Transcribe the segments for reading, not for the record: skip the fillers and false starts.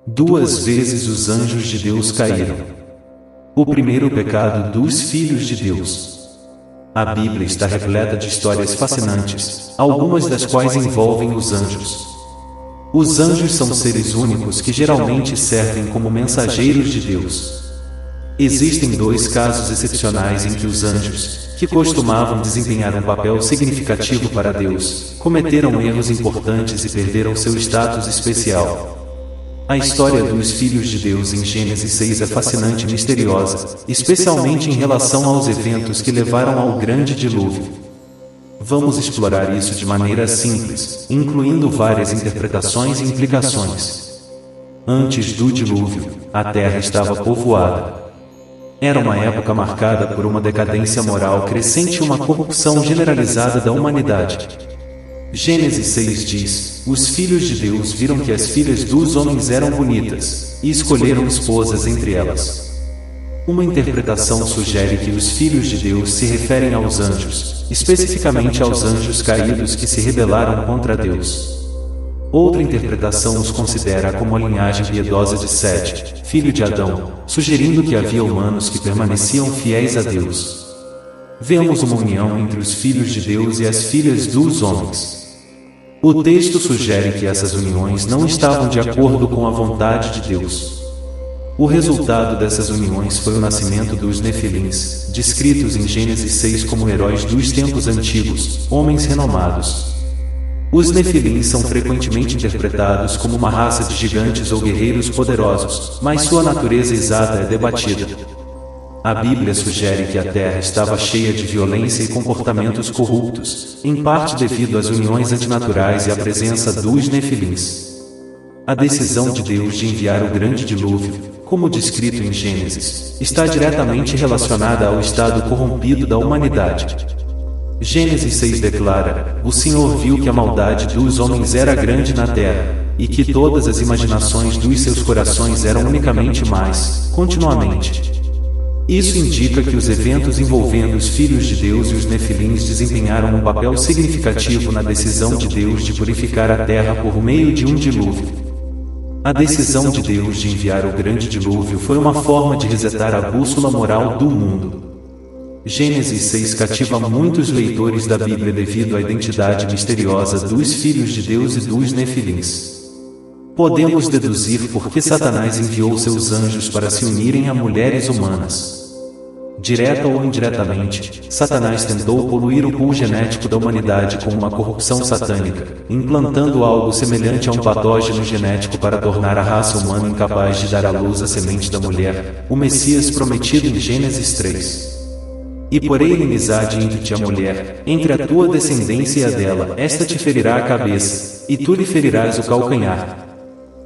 Duas vezes os anjos de Deus caíram. O primeiro pecado dos filhos de Deus. A Bíblia está repleta de histórias fascinantes, algumas das quais envolvem os anjos. Os anjos são seres únicos que geralmente servem como mensageiros de Deus. Existem dois casos excepcionais em que os anjos, que costumavam desempenhar um papel significativo para Deus, cometeram erros importantes e perderam seu status especial. A história dos filhos de Deus em Gênesis 6 é fascinante e misteriosa, especialmente em relação aos eventos que levaram ao grande dilúvio. Vamos explorar isso de maneira simples, incluindo várias interpretações e implicações. Antes do dilúvio, a terra estava povoada. Era uma época marcada por uma decadência moral crescente e uma corrupção generalizada da humanidade. Gênesis 6 diz: os filhos de Deus viram que as filhas dos homens eram bonitas, e escolheram esposas entre elas. Uma interpretação sugere que os filhos de Deus se referem aos anjos, especificamente aos anjos caídos que se rebelaram contra Deus. Outra interpretação os considera como a linhagem piedosa de Sete, filho de Adão, sugerindo que havia humanos que permaneciam fiéis a Deus. Vemos uma união entre os filhos de Deus e as filhas dos homens. O texto sugere que essas uniões não estavam de acordo com a vontade de Deus. O resultado dessas uniões foi o nascimento dos Nefilins, descritos em Gênesis 6 como heróis dos tempos antigos, homens renomados. Os Nefilins são frequentemente interpretados como uma raça de gigantes ou guerreiros poderosos, mas sua natureza exata é debatida. A Bíblia sugere que a terra estava cheia de violência e comportamentos corruptos, em parte devido às uniões antinaturais e à presença dos Nefilins. A decisão de Deus de enviar o grande dilúvio, como descrito em Gênesis, está diretamente relacionada ao estado corrompido da humanidade. Gênesis 6 declara: o Senhor viu que a maldade dos homens era grande na terra, e que todas as imaginações dos seus corações eram unicamente más, continuamente. Isso indica que os eventos envolvendo os filhos de Deus e os Nefilins desempenharam um papel significativo na decisão de Deus de purificar a terra por meio de um dilúvio. A decisão de Deus de enviar o grande dilúvio foi uma forma de resetar a bússola moral do mundo. Gênesis 6 cativa muitos leitores da Bíblia devido à identidade misteriosa dos filhos de Deus e dos Nefilins. Podemos deduzir por que Satanás enviou seus anjos para se unirem a mulheres humanas. Direta ou indiretamente, Satanás tentou poluir o pool genético da humanidade com uma corrupção satânica, implantando algo semelhante a um patógeno genético para tornar a raça humana incapaz de dar à luz a semente da mulher, o Messias prometido em Gênesis 3. E porém inimizade entre ti e a mulher, entre a tua descendência e a dela, esta te ferirá a cabeça, e tu lhe ferirás o calcanhar.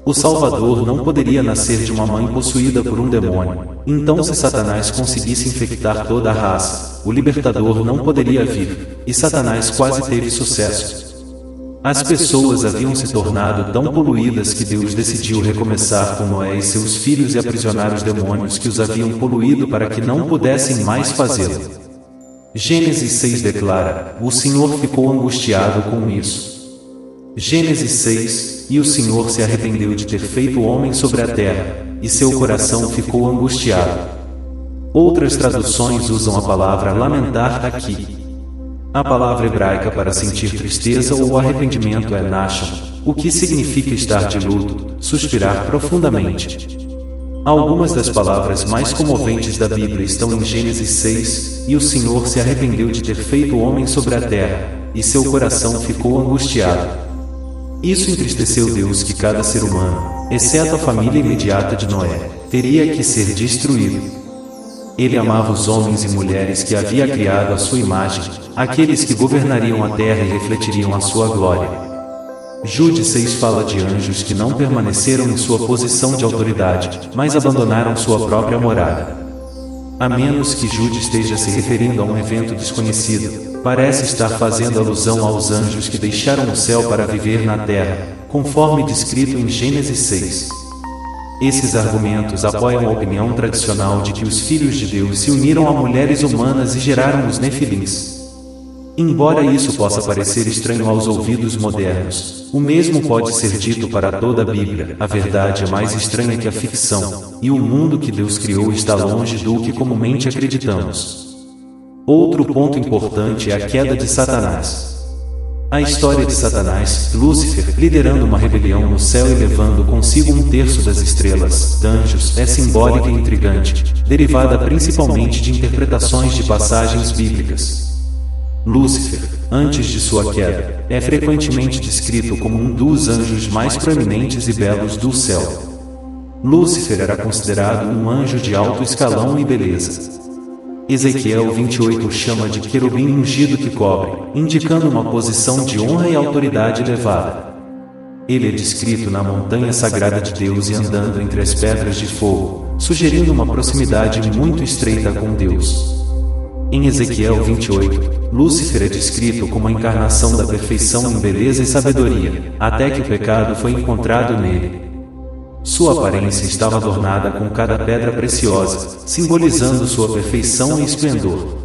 O Salvador não poderia nascer de uma mãe possuída por um demônio. Então, se Satanás conseguisse infectar toda a raça, o libertador não poderia vir, e Satanás quase teve sucesso. As pessoas haviam se tornado tão poluídas que Deus decidiu recomeçar com Noé e seus filhos e aprisionar os demônios que os haviam poluído para que não pudessem mais fazê-lo. Gênesis 6 declara: o Senhor ficou angustiado com isso. Gênesis 6, e o Senhor se arrependeu de ter feito o homem sobre a terra, e seu coração ficou angustiado. Outras traduções usam a palavra lamentar aqui. A palavra hebraica para sentir tristeza ou arrependimento é nashon, o que significa estar de luto, suspirar profundamente. Algumas das palavras mais comoventes da Bíblia estão em Gênesis 6, e o Senhor se arrependeu de ter feito o homem sobre a terra, e seu coração ficou angustiado. Isso entristeceu Deus que cada ser humano, exceto a família imediata de Noé, teria que ser destruído. Ele amava os homens e mulheres que havia criado à sua imagem, aqueles que governariam a terra e refletiriam a sua glória. Jude 6 fala de anjos que não permaneceram em sua posição de autoridade, mas abandonaram sua própria morada. A menos que Jude esteja se referindo a um evento desconhecido, parece estar fazendo alusão aos anjos que deixaram o céu para viver na terra, conforme descrito em Gênesis 6. Esses argumentos apoiam a opinião tradicional de que os filhos de Deus se uniram a mulheres humanas e geraram os Nefilins. Embora isso possa parecer estranho aos ouvidos modernos, o mesmo pode ser dito para toda a Bíblia. A verdade é mais estranha que a ficção, e o mundo que Deus criou está longe do que comumente acreditamos. Outro ponto importante é a queda de Satanás. A história de Satanás, Lúcifer, liderando uma rebelião no céu e levando consigo um terço das estrelas, anjos, é simbólica e intrigante, derivada principalmente de interpretações de passagens bíblicas. Lúcifer, antes de sua queda, é frequentemente descrito como um dos anjos mais proeminentes e belos do céu. Lúcifer era considerado um anjo de alto escalão e beleza. Ezequiel 28 o chama de querubim ungido que cobre, indicando uma posição de honra e autoridade elevada. Ele é descrito na montanha sagrada de Deus e andando entre as pedras de fogo, sugerindo uma proximidade muito estreita com Deus. Em Ezequiel 28, Lúcifer é descrito como a encarnação da perfeição em beleza e sabedoria, até que o pecado foi encontrado nele. Sua aparência estava adornada com cada pedra preciosa, simbolizando sua perfeição e esplendor.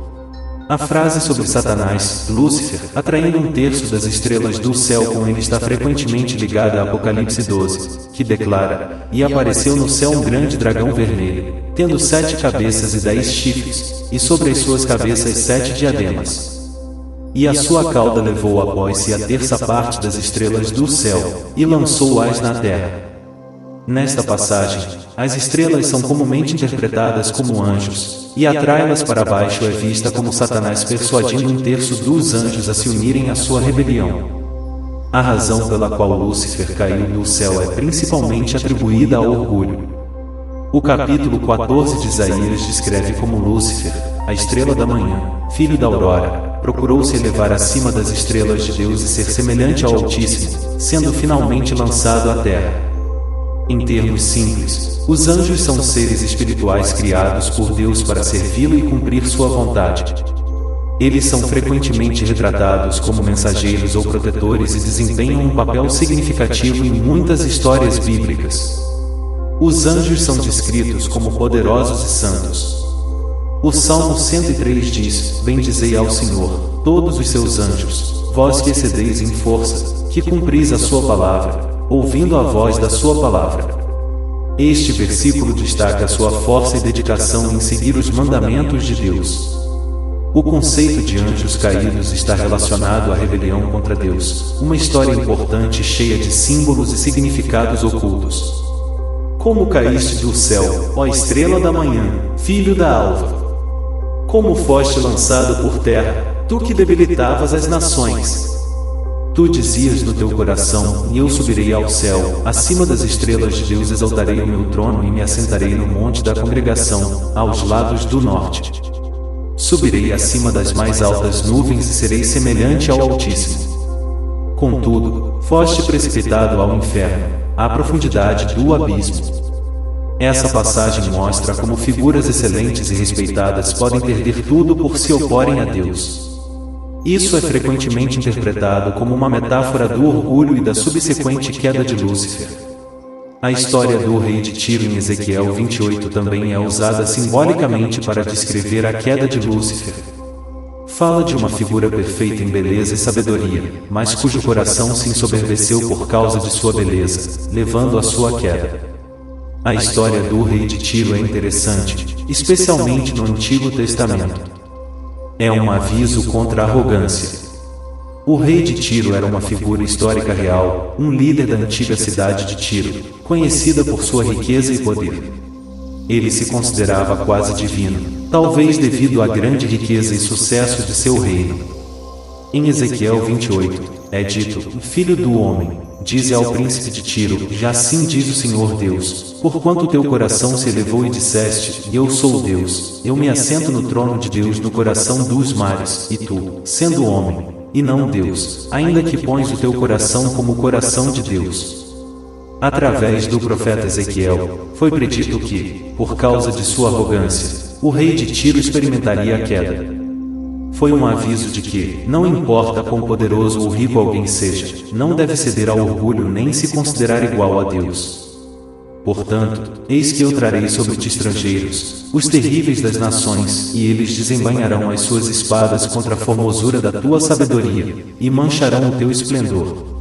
A frase sobre Satanás, Lúcifer, atraindo um terço das estrelas do céu com ele está frequentemente ligada a Apocalipse 12, que declara: "E apareceu no céu um grande dragão vermelho, tendo 7 cabeças e 10 chifres, e sobre as suas cabeças 7 diademas. E a sua cauda levou após si a terça parte das estrelas do céu, e lançou-as na terra." Nesta passagem, as estrelas são comumente interpretadas como anjos, e atraí-las para baixo é vista como Satanás persuadindo um terço dos anjos a se unirem à sua rebelião. A razão pela qual Lúcifer caiu do céu é principalmente atribuída ao orgulho. O capítulo 14 de Isaías descreve como Lúcifer, a estrela da manhã, filho da aurora, procurou se elevar acima das estrelas de Deus e ser semelhante ao Altíssimo, sendo finalmente lançado à terra. Em termos simples, os anjos são seres espirituais criados por Deus para servi-lo e cumprir sua vontade. Eles são frequentemente retratados como mensageiros ou protetores e desempenham um papel significativo em muitas histórias bíblicas. Os anjos são descritos como poderosos e santos. O Salmo 103 diz: "Bendizei ao Senhor, todos os seus anjos, vós que excedeis em força, que cumpris a sua palavra, ouvindo a voz da sua palavra." Este versículo destaca sua força e dedicação em seguir os mandamentos de Deus. O conceito de anjos caídos está relacionado à rebelião contra Deus, uma história importante cheia de símbolos e significados ocultos. Como caíste do céu, ó estrela da manhã, filho da alva? Como foste lançado por terra, tu que debilitavas as nações? Tu dizias no teu coração: "E eu subirei ao céu, acima das estrelas de Deus exaltarei o meu trono e me assentarei no monte da congregação, aos lados do norte. Subirei acima das mais altas nuvens e serei semelhante ao Altíssimo." Contudo, foste precipitado ao inferno, à profundidade do abismo. Essa passagem mostra como figuras excelentes e respeitadas podem perder tudo por se oporem a Deus. Isso é frequentemente interpretado como uma metáfora do orgulho e da subsequente queda de Lúcifer. A história do rei de Tiro em Ezequiel 28 também é usada simbolicamente para descrever a queda de Lúcifer. Fala de uma figura perfeita em beleza e sabedoria, mas cujo coração se ensoberbeceu por causa de sua beleza, levando à sua queda. A história do rei de Tiro é interessante, especialmente no Antigo Testamento. É um aviso contra a arrogância. O rei de Tiro era uma figura histórica real, um líder da antiga cidade de Tiro, conhecida por sua riqueza e poder. Ele se considerava quase divino, talvez devido à grande riqueza e sucesso de seu reino. Em Ezequiel 28, é dito: "Filho do homem, dize ao príncipe de Tiro: já assim diz o Senhor Deus, porquanto teu coração se elevou e disseste: eu sou Deus, eu me assento no trono de Deus no coração dos mares, e tu, sendo homem, e não Deus, ainda que pões o teu coração como o coração de Deus." Através do profeta Ezequiel, foi predito que, por causa de sua arrogância, o rei de Tiro experimentaria a queda. Foi um aviso de que, não importa quão poderoso ou rico alguém seja, não deve ceder ao orgulho nem se considerar igual a Deus. Portanto, eis que eu trarei sobre ti estrangeiros, os terríveis das nações, e eles desembainharão as suas espadas contra a formosura da tua sabedoria, e mancharão o teu esplendor.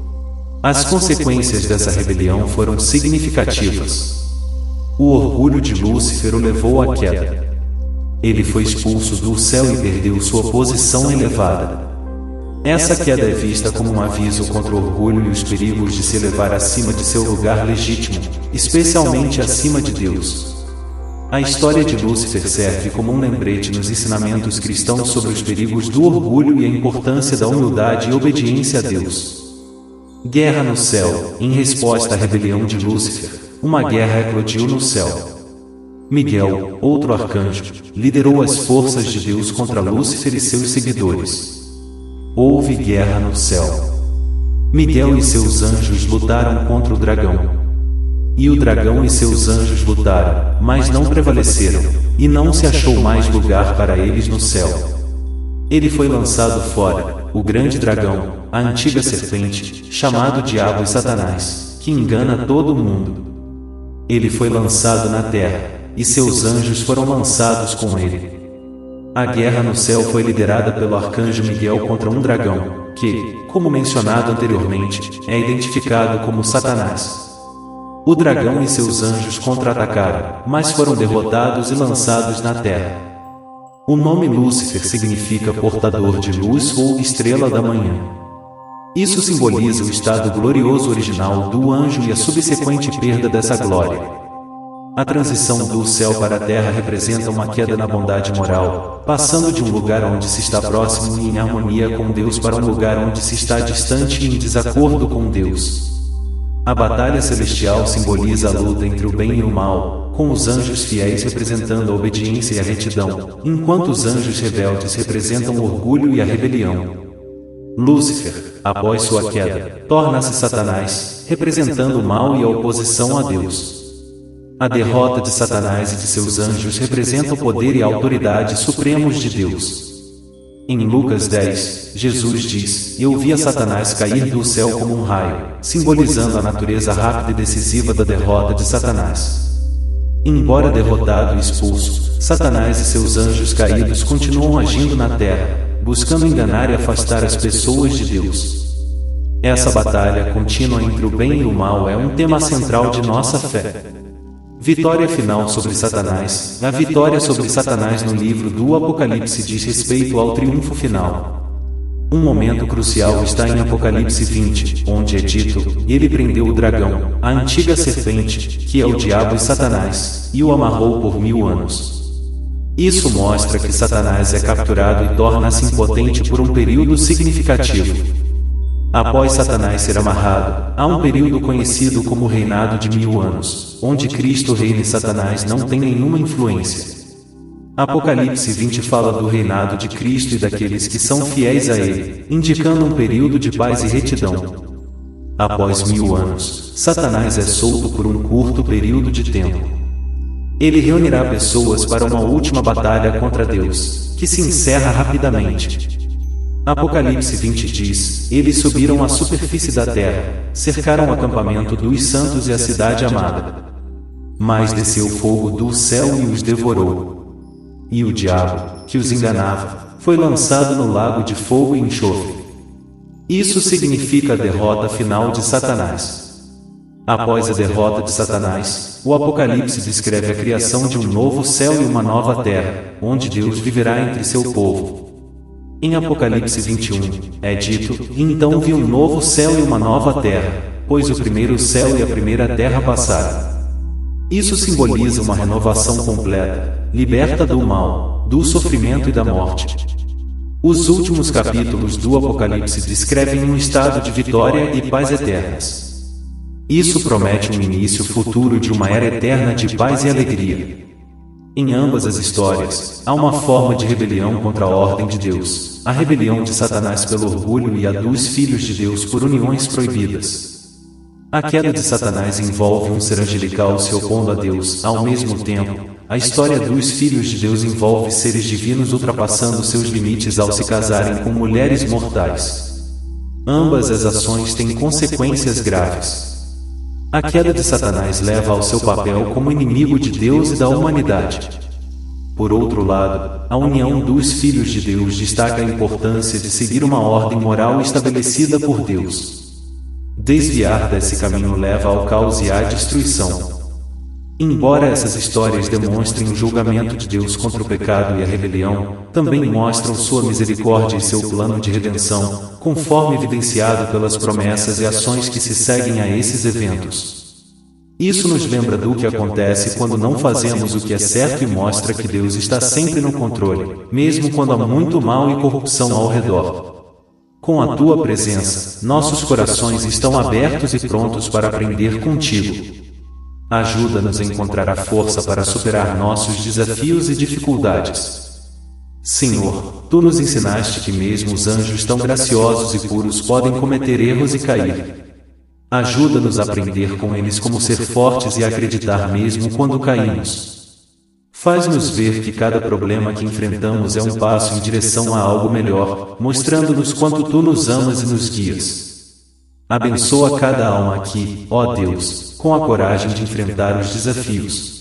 As consequências dessa rebelião foram significativas. O orgulho de Lúcifer o levou à queda. Ele foi expulso do céu e perdeu sua posição elevada. Essa queda é vista como um aviso contra o orgulho e os perigos de se elevar acima de seu lugar legítimo, especialmente acima de Deus. A história de Lúcifer serve como um lembrete nos ensinamentos cristãos sobre os perigos do orgulho e a importância da humildade e obediência a Deus. Guerra no céu. Em resposta à rebelião de Lúcifer, uma guerra eclodiu no céu. Miguel, outro arcanjo, liderou as forças de Deus contra Lúcifer e seus seguidores. Houve guerra no céu. Miguel e seus anjos lutaram contra o dragão. E o dragão e seus anjos lutaram, mas não prevaleceram, e não se achou mais lugar para eles no céu. Ele foi lançado fora, o grande dragão, a antiga serpente, chamado Diabo e Satanás, que engana todo mundo. Ele foi lançado na terra, e seus anjos foram lançados com ele. A guerra no céu foi liderada pelo arcanjo Miguel contra um dragão, que, como mencionado anteriormente, é identificado como Satanás. O dragão e seus anjos contra-atacaram, mas foram derrotados e lançados na terra. O nome Lúcifer significa portador de luz ou estrela da manhã. Isso simboliza o estado glorioso original do anjo e a subsequente perda dessa glória. A transição do céu para a terra representa uma queda na bondade moral, passando de um lugar onde se está próximo e em harmonia com Deus para um lugar onde se está distante e em desacordo com Deus. A batalha celestial simboliza a luta entre o bem e o mal, com os anjos fiéis representando a obediência e a retidão, enquanto os anjos rebeldes representam o orgulho e a rebelião. Lúcifer, após sua queda, torna-se Satanás, representando o mal e a oposição a Deus. A derrota de Satanás e de seus anjos representa o poder e a autoridade supremos de Deus. Em Lucas 10, Jesus diz: Eu vi a Satanás cair do céu como um raio, simbolizando a natureza rápida e decisiva da derrota de Satanás. Embora derrotado e expulso, Satanás e seus anjos caídos continuam agindo na terra, buscando enganar e afastar as pessoas de Deus. Essa batalha contínua entre o bem e o mal é um tema central de nossa fé. Vitória final sobre Satanás. A vitória sobre Satanás no livro do Apocalipse diz respeito ao triunfo final. Um momento crucial está em Apocalipse 20, onde é dito: Ele prendeu o dragão, a antiga serpente, que é o diabo e Satanás, e o amarrou por 1000 anos. Isso mostra que Satanás é capturado e torna-se impotente por um período significativo. Após Satanás ser amarrado, há um período conhecido como o reinado de 1000 anos, onde Cristo reina e Satanás não tem nenhuma influência. Apocalipse 20 fala do reinado de Cristo e daqueles que são fiéis a Ele, indicando um período de paz e retidão. Após 1000 anos, Satanás é solto por um curto período de tempo. Ele reunirá pessoas para uma última batalha contra Deus, que se encerra rapidamente. Apocalipse 20 diz: Eles subiram à superfície da terra, cercaram o acampamento dos santos e a cidade amada. Mas desceu fogo do céu e os devorou. E o diabo, que os enganava, foi lançado no lago de fogo e enxofre. Isso significa a derrota final de Satanás. Após a derrota de Satanás, o Apocalipse descreve a criação de um novo céu e uma nova terra, onde Deus viverá entre seu povo. Em Apocalipse 21, é dito: Então vi um novo céu e uma nova terra, pois o primeiro céu e a primeira terra passaram. Isso simboliza uma renovação completa, liberta do mal, do sofrimento e da morte. Os últimos capítulos do Apocalipse descrevem um estado de vitória e paz eternas. Isso promete um início futuro de uma era eterna de paz e alegria. Em ambas as histórias, há uma forma de rebelião contra a ordem de Deus, a rebelião de Satanás pelo orgulho e a dos filhos de Deus por uniões proibidas. A queda de Satanás envolve um ser angelical se opondo a Deus. Ao mesmo tempo, a história dos filhos de Deus envolve seres divinos ultrapassando seus limites ao se casarem com mulheres mortais. Ambas as ações têm consequências graves. A queda de Satanás leva ao seu papel como inimigo de Deus e da humanidade. Por outro lado, a união dos filhos de Deus destaca a importância de seguir uma ordem moral estabelecida por Deus. Desviar desse caminho leva ao caos e à destruição. Embora essas histórias demonstrem o julgamento de Deus contra o pecado e a rebelião, também mostram sua misericórdia e seu plano de redenção, conforme evidenciado pelas promessas e ações que se seguem a esses eventos. Isso nos lembra do que acontece quando não fazemos o que é certo e mostra que Deus está sempre no controle, mesmo quando há muito mal e corrupção ao redor. Com a tua presença, nossos corações estão abertos e prontos para aprender contigo. Ajuda-nos a encontrar a força para superar nossos desafios e dificuldades. Senhor, Tu nos ensinaste que mesmo os anjos tão graciosos e puros podem cometer erros e cair. Ajuda-nos a aprender com eles como ser fortes e acreditar mesmo quando caímos. Faz-nos ver que cada problema que enfrentamos é um passo em direção a algo melhor, mostrando-nos quanto Tu nos amas e nos guias. Abençoa cada alma aqui, ó Deus, com a coragem de enfrentar os desafios.